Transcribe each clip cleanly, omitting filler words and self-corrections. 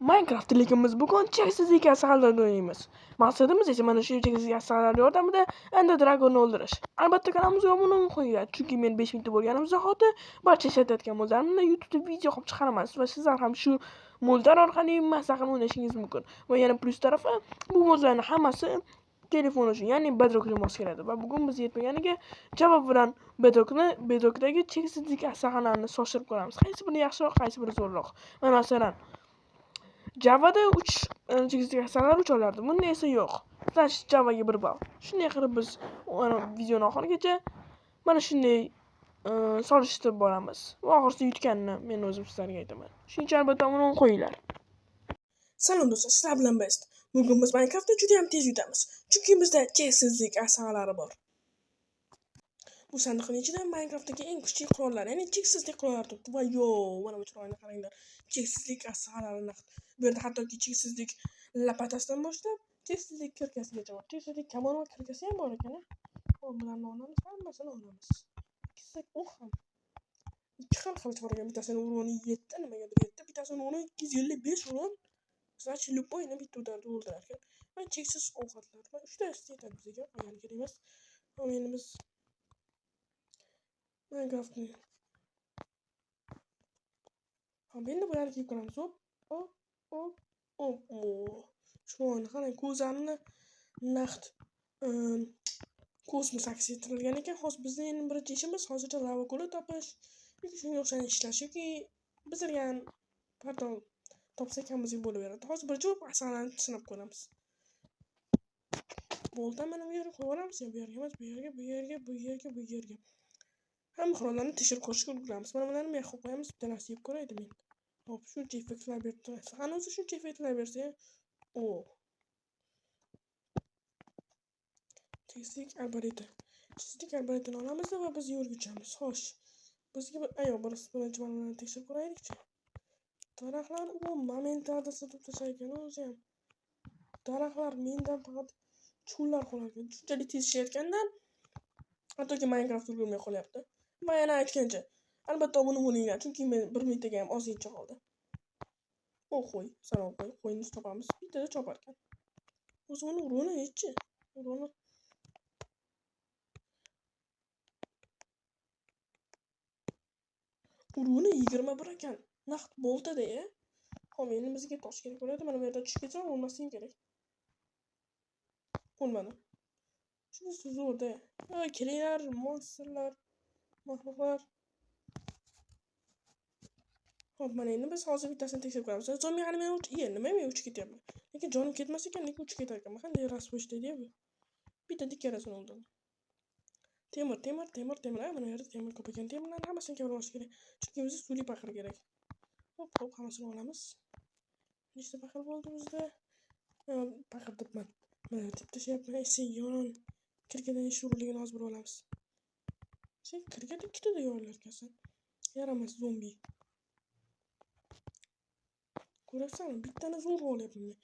Minecraft'ligimiz bugun cheksizlik asarlarni o'ynaymiz. Maqsadimiz esa mana shu cheksizlik asarlar yordamida Ender Dragon'ni o'ldirish. Albatta kanalimizga obuna bo'lib qo'yinglar, chunki men 5000 ta bo'lganimiz zahoti barcha ishlatayotgan mo'llarni YouTube'da video qilib chiqaraman va sizlar ham shu mo'llar orqali maslahatini o'ynashingiz mumkin. Va yana plus tarafi, bu mo'llarning hammasi telefon uchun, ya'ni Bedrock'ga mos keladi va bugun biz yetmaganiga Java bilan Bedrock'dagi cheksizlik asarlarini solishtirib ko'ramiz. Qaysi biri yaxshiroq, qaysi biri zo'rroq. Masalan, Java'da 3 cheksizlik asarlar 3 olardi. Bunda esa yo'q. Значит, Javaga 1 ball. Shunday qilib biz videoning oxirigacha mana shunday solishtirib boramiz. Va oxirida yutganini men o'zim sizlarga aytaman. Shuning uchun albatta uni qo'yinglar. Salom do'stlar, sizlar bilan best. Bugun biz Minecraftda juda ham tez yutamiz. Chunki bizda cheksizlik asarlari bor. Bu sandiqning ichida Minecraftdagi eng kuchli qurollar, ya'ni cheksizlik qurollari turibdi. Va yo, mana bu chiroyli qaranglar. Cheksizlik asarlarini. Bu yerda hattoki cheksizlik lapatasidan boshlab, cheksizlik kirkasigacha bor. Cheksizlik kamon va kirkasi ham bor ekan. Hop, bularni olamiz, hammasini olamiz. Ikkisi ham. Ikki xil qilich bor ekan. Bittasini urg'oni 7, nimagadir 7, bittasini urg'oni 255 urg'on. Значит, любойni bitta udarda o'ldirar ekan. Va cheksiz ovqatlar. Va 3 ta yetadi bizga. Qolgani kerak emas. Hop, endi biz Minecraft'ni. Hop, endi bularni kiyib ko'ramiz. Hop. Chiroyli qarang, ko'zlarini naqd kosmos aks ettirilgan ekan. Hozir bizning endi birinchi ishimiz hozircha lava ko'li topish yoki shunga o'xshagan ishlash yoki bizilgan portal topsak ham bizga bo'laveradi. Hozir birinchi bo'lib asarlarni sinab ko'ramiz. Bolta mana bu yerga qo'yib olamiz, bu yerga emas, bu yerga. Hamma qurollarni tekshirib ko'rishga ulguramiz. Mana bularni men qo'yib qo'yamiz, bitta narsa yeb ko'raydi men. Hop, shuncha effektlar berdi. Qani o'zi shuncha effektlar bersa, cheksizlik arbaletini olamiz va biz yo'rg'ichamiz. Xo'sh, bizga bir birinchi bolalarni tekshirib ko'raylikchi. Daraxtlar momentalda sotib tashlar ekan o'zi ham. Daraxtlar mendan faqat cho'llar qolar ekan. Shunchalik tez ishlayotgandan hattoki Minecraft ulgurmay qolyapti. Men yana aytgancha, albatta buni bo'linglar, chunki men 1 minutaga ham ozgincha qoldi. Qo'yni topamiz. Bittada chopar ekan. O'zi uni urg'oni nechi? Urg'oni 21 ekan. Naqd boltada-ya. Hop, endi bizga tosh kerak bo'ladi. Mana bu yerda tushib ketsam o'lmasligim kerak. Bo'lmadi. Shunisi zo'rda. Kelinglar, monsterlar, maxluqlar. Hop, mana endi biz hozir bittasini tekshirib ko'ramiz. Zombi qani men nima men uchib ketyapman. Lekin jonim ketmas ekan, lekin uchib ketar ekan. Qanday rasvoshda-ya bu. Bitta dikkarasini o'ldirdim. Temir. Mana yerda temir ko'p ekan. Temirlarni hammasini kavlash kerak. Chunki bizga suli paqir kerak. Hop, hammasini olamiz. Nechta paqir bo'ldi bizda? Paqir debman. Mana deb tashyapman. Yon kirkadan shug'ulligini hozir bir olamiz. Sen kirkada ikkita yo'llar ekansan. Yaramas zombi. Ko'rasizmi? Bittani zo'r olyapman men.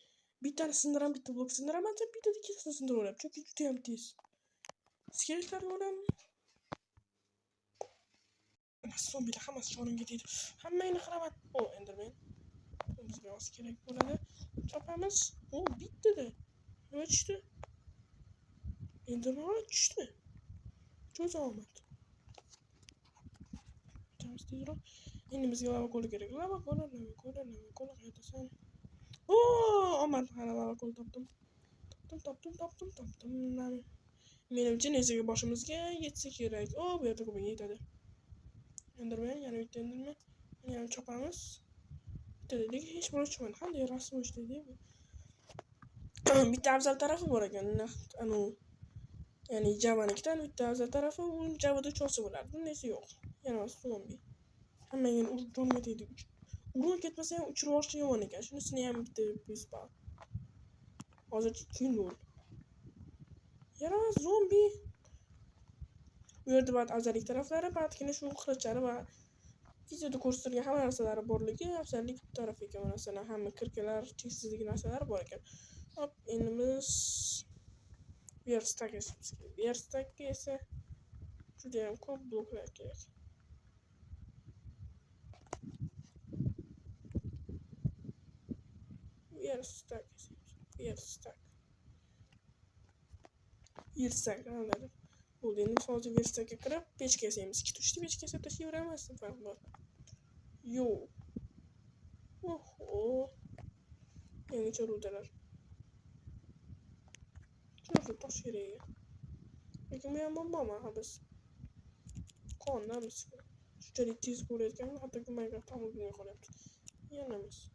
Bittani sindiraman, bitta blok sindiraman, bittada ikkitasini sindirib olyapman. Chunki juda ham tez. Skeletlarga olam. Zombilar hammasi jonimga tegdi. Hammangni qiraman. Enderman. Bizga oz kerak bo'ladi. Chopamiz. Bittada. Nima tushdi? Enderman tushdi. Cho'z omad. Chamiz tezroq. Endi bizga lava ko'li kerak. Lava ko'li qayerdasan? Omad, lava ko'l topdim. Menimcha nechaga boshimizga yetsa kerak. Bu yerda ko'p yetadi. Enderman, yana bitta enderman. Buni ham chopamiz. Bittadek hech bir uchmaydi. Qanday rasm ishlaydi bu? Bitta afzal tarafi bor ekan. Ya'ni Java'nikidan bitta afzal tarafi, u Java'da 3 olsa bo'lardi. Bunda esa yo'q. Yana zombi. Hammangni urib jonga tegdi. Urib ketmasa ham uchirib olish yomon ekan. Shunisini ham bitta plus bor. Hozircha kinol. Yana zombi. Bu yerda ba'zi afzallik taraflari, ba'zigina shu qilichlari va videoda ko'rsatilgan hamma narsalari borligi afzallik tarafi ekan. Masalan, hamma kirkalar, cheksizlik narsalari bor ekan. Hop, endi biz Verstackga esa juda ham ko'p bloklar kerak. stack. Bir stack. Bir stack anladım. Bu benim sadece bir stack'a kırıp 5 keseyimiz. 2 tuşlu 5 kese taşıyamazsın farklı. Yo. Oho. Yangi çoruldalar. Çorul taş yere. Peki ben babama habis. Konda mısın? Şu çelik tiz kurarken hatta ki Minecraft tam bilmiyor konuyu. Yanamaz.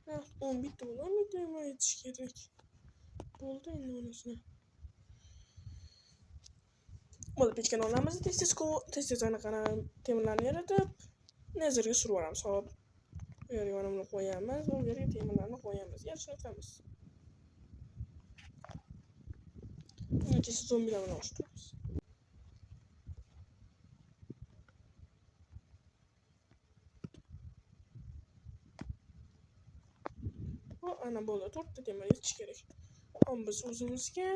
Ha, 10 bitti bu. 10 bitti ama yetiş gerek. Oldu yine olasına. Bunu pichkan olamiz. Tez anaqa temirlarni yaratib, nazarga surib yuboramiz. Hop. Bu yerga mana buni qo'yamiz, bu yerga temirlarni qo'yamiz. Yaxshi qilamiz. Uncha zombilar bilan urushtiramiz. Bu ana bo'ldi. 4 ta temir yetish kerak. Biz o'zimizga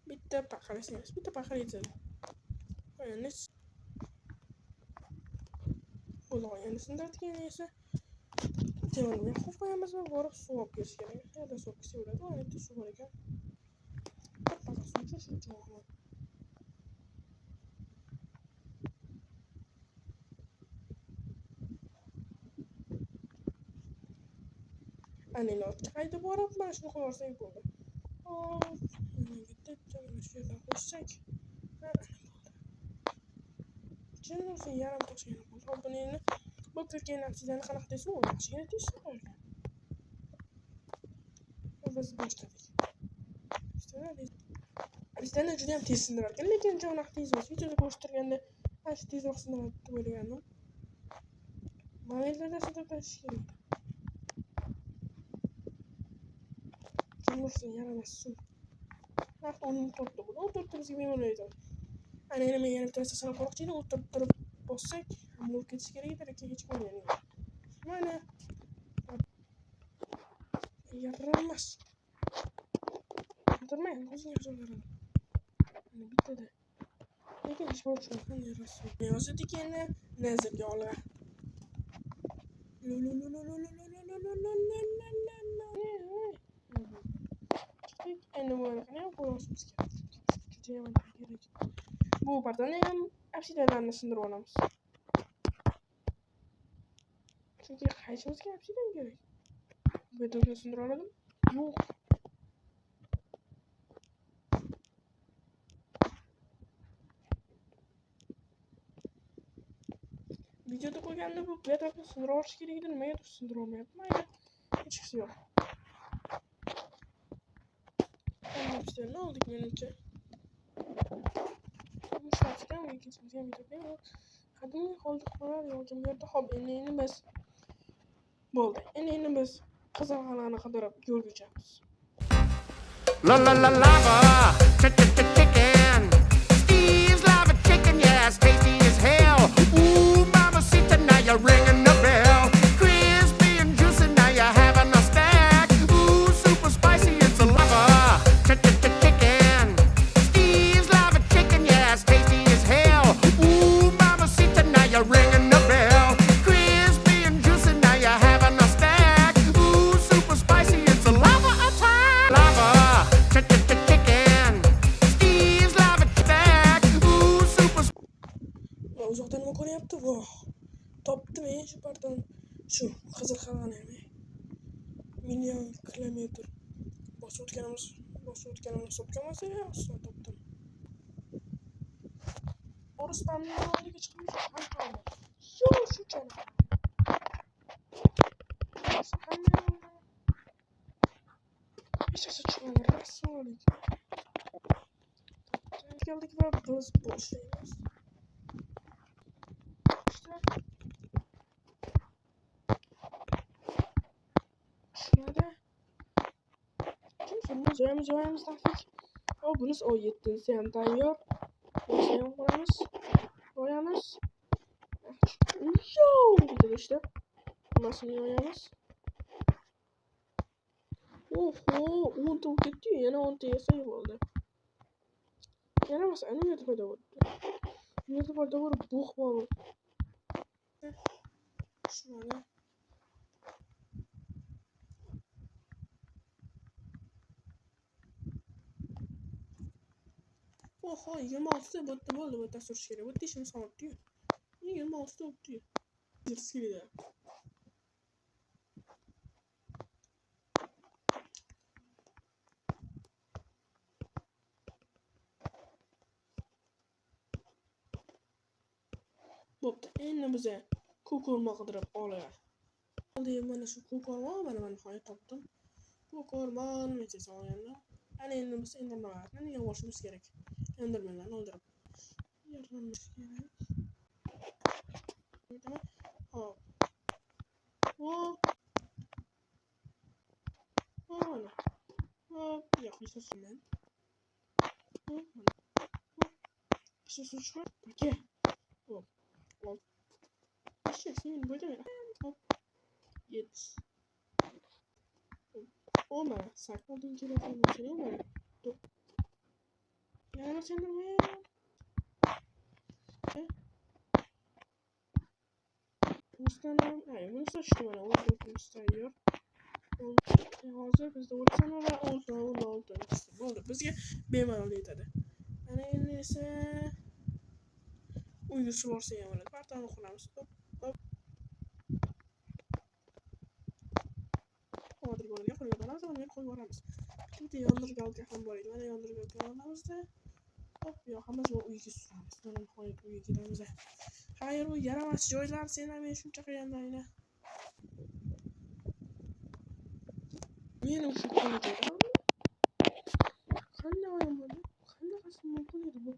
bitta paqir istaymiz. Bitta paqir yetadi. Qo'yamiz. Qo'yamiz. Sindirgan esa temirni qo'yib qo'yamiz va borib suv olib kelish kerak. Yerda suv kelsa bo'ladi. Mana bitta suv bor ekan. Paqir suv shuncha. Anilotga qaytib borib, mana shuni qo'yib yuborsak bo'ldi. Hop, mana bitta mana shu yerdan qo'shsak. Chinno'si yarim toshgina bo'ldi. Hop, buni endi bu kirgan natijani qanaqa desa, u yaxshigina teshib qo'ygan. Biz boshladik. Bizdan juda ham tez sindirar ekan, lekin unaqa tez emas. Videoda ko'rsatganda ancha tezroq sindiradi deb o'ylagandim. Momentlarda sindirib tashish kerak. Chinno'si yaramas suv. Vaqt onun to'rtta bo'ldi. O to'rtta bizga bemalol yetadi. Ana men yana bitta sanab qo'rqchini o'tirib turib bossak, bo'lib ketish kerak edi, lekin hech bo'lmadi. Mana yaramas. O'tirmang, o'zing yozarlar. Mana bittada. Lekin ish bor uchun ham yarasi. Yozdik endi nazarga olib. Endi bu anaqa qo'yishimiz kerak. Bu partani ham obsidianlarni sindirib olamiz. Chunki qaysimizga obsidian kerak. Bu yerda sindirib oladim. Yo'q. Videoda qo'yganda bu bedrockni sindirib olish kerak edi. Nimaga sindirib olmayapti? Mayli. Hech qisi yo'q. Ne oldik menimcha? Mushakdan va ikkinchimizga ham yetadi. Qadimiy qoldiqlar yo'qmi bu yerda? Hop, endi biz bo'ldi. Endi biz qizilg'alani qidirib yo'lga chiqamiz. La la la lava, chicken. Steve's lava chicken, yes, tasty as hell. Ooh, mama, see tonight you're ringing the bell. Crispy and juicy, now you're having a stack. Ooh, super spicy, it's a lava. Chicken. Steve's lava chicken, yes, tasty as hell. Ooh, mama, see tonight you're ringing the bell. Crispy and juicy, now you're having a stack. Ooh, super spicy, it's a lava attack. Lava, chicken. Steve's lava stack. Ooh, super. Uzoqdan nima ko'ryapti bu? Topdim shu pardan. Shu qizil xalani ham. Million kilometr bosib o'tganimiz hisoblanmasa, aslo topdim. O'ristonning oldiga chiqib ham. Yo, shu chana. Hech qisi chiqmadi, rasolik. Keldik va biz boshlaymiz. Şurada. Şimdi zoyamiz taktik. O bunuz o 7'si hem tayyor. Boşlayalım koyamız. Yo, gidiyor işte. Nasıl yoyamız? Oho, 10 gitti. Yine 10 sayı oldu. Yaramas, ana YouTube'da bo'ldi. YouTube'da bo'lib bug' bor. Shuna. Oho, 26 bo'tda bo'ldi, bu tasvir kerak. Bu ishimiz qolibdi-yu. 26 o'tdi-yu. Zirskilida. Bo'pti, endi biz ko'korma qidirib olaylik. Endi mana shu ko'korma mana nihoyat topdim. Ko'korma necha soniyada? Ana endi biz endirmalarni yig'ishimiz kerak. Endirmalarni o'ldirib. Yig'ishimiz kerak. Hop. Hop. Mana. Hop, yo'q, hech narsa. Hop. Hop. Hop. Aka. Hop. Hop. Sen bo'ydami? Hop. Yet. Ona, sakladığın telefonu şey ama. Yani sen de mi? Mustanam, hayır, bunu saçtım bana. Onu gösteriyor. Hazır bizde vursana ve oldu. Oldu. Bizge bemalol yetadi. Ana endi esa uygusi borsa ham bo'ladi. Partani quramiz. Hop. Hozir bo'lgan qo'yib olamiz, uni qo'yib olamiz. Bitta yondirgalga ham bor edi. Mana yondirgalga olamizda. Hop, yo hammasi uyga suramiz. Mana nihoyat uyga ketamiz. Hayır, bu yaramas joylar sen ham men shuncha qilgandayni. Men shu qo'lga qanday oyim bo'ldi? Qanday qilsam mumkin edi bu?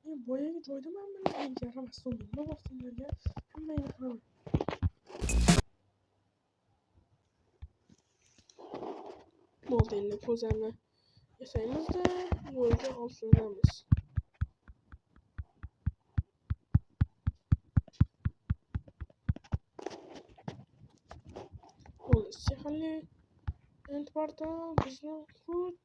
Men boyagi joydaman men yaramas so'mda bor senlarga hammangni qilaman. Bo'ldi, endi ko'zamni yasaymizda yo'lga olsinamiz. Bo'ldi, sehrli portal bizni kut.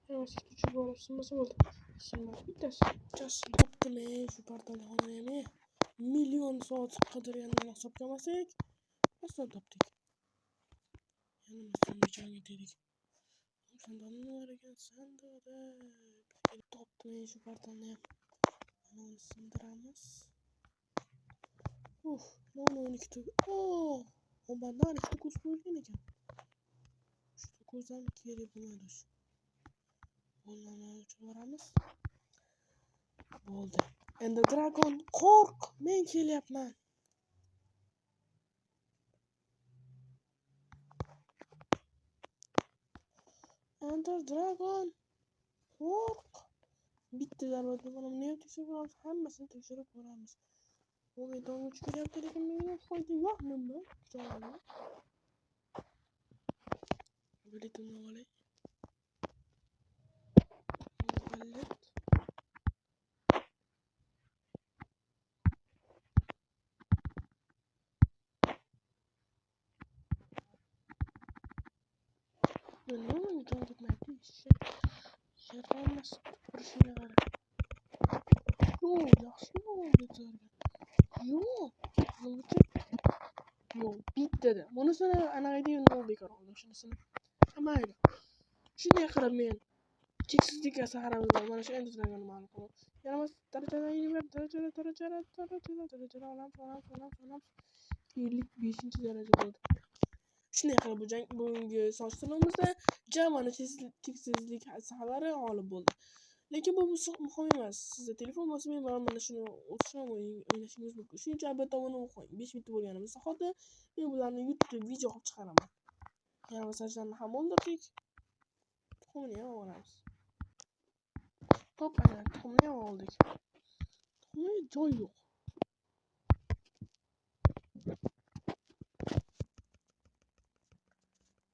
Yavaş küçük bir sunması oldu. Şimdi bittesi. Just yaptım şu portalda hanemi. Milyon saat kadar yanına hesaplamasak. Nasıl yaptık? Yanımızdan bir can getirdik. Senden ne var ya? Sende de. Toptum şu portalda. Onu sındıramız. Ne 12 tane. O benden 12 kus koyduğun için. Şu kusdan geri bulmadık. Onlardan uçuramiz. Bo'ldi. Endi dragon qo'rq, men kelyapman. Enter dragon qo'rq. Bitta darvoza mana buni tekshirib ko'ramiz, hammasini tekshirib ko'ramiz. Bu videoga uch kelyapti, lekin menga foyda yo'qmi bu? Joyim. Biletimni olay. Ne can gitmedi işte. Yaramaz kurşuna var. Yo, yaxshi oldu zaten. Yo, yo, bitti. Bunu sana anaydı yönde bekar oldu şunusunu. Ama öyle. Shunday qilib men cheksizlikka saharamizdan mana shu endi dragon ma'lum qilib. Yaramaz darajadan yurib daraja olamiz. 55 daraja bo'ldi. Shunday qilib bu jang bugungi solishtiruvimizda jamani cheksizlik saharlari g'olib bo'ldi. Lekin bu muhim emas. Sizda telefon bo'lsa men mana shuni o'tirishim o'ynashingiz mumkin. Shuning uchun albatta buni qo'ying. 5 minut bo'lganimizda hozir men bularni YouTube video qilib chiqaraman. Yaramaz sajlarni ham o'ldirdik. Tuxumni ham olamiz. Hop, ana tuxumni ham oldik. Tuxumga joy yo'q.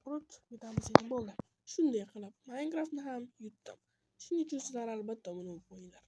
Qurut yutamiz endi bo'ldi. Shunday qilib Minecraftni ham yutdim. Shuning uchun sizlar albatta buni qo'yinglar.